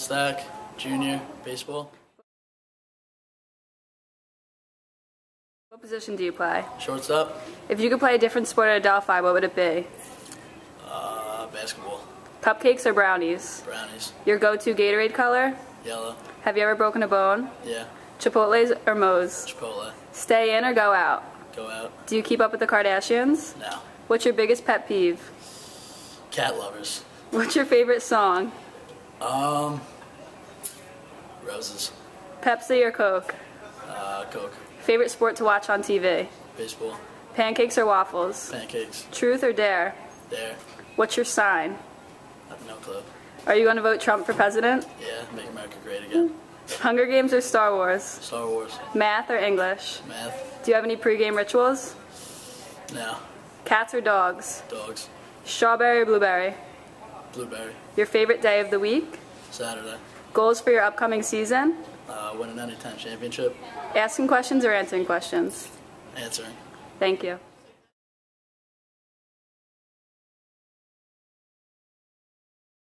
Stack, junior, baseball. What position do you play? Shortstop, If you could play a different sport at Adelphi, what would it be? basketball. Cupcakes or brownies? Brownies, Your go-to Gatorade color? yellow, Have you ever broken a bone? yeah. Chipotle's or Moe's? Chipotle, Stay in or go out? go out. Do you keep up with the Kardashians? Now, What's your biggest pet peeve? cat lovers. What's your favorite song? Roses, Pepsi or Coke? Coke, Favorite sport to watch on TV? baseball, Pancakes or waffles? pancakes, Truth or dare? there. What's your sign? I have no clue. Are you going to vote Trump for president? Yeah, make America great again. Hunger Games or Star Wars? Star Wars, Math or English? math, Do you have any pregame rituals? now. Cats or dogs? Dogs, Strawberry or blueberry? blueberry, Your favorite day of the week? Saturday. Goals for your upcoming season? Win an anytime championship. Asking questions or answering questions? Answering. Thank you.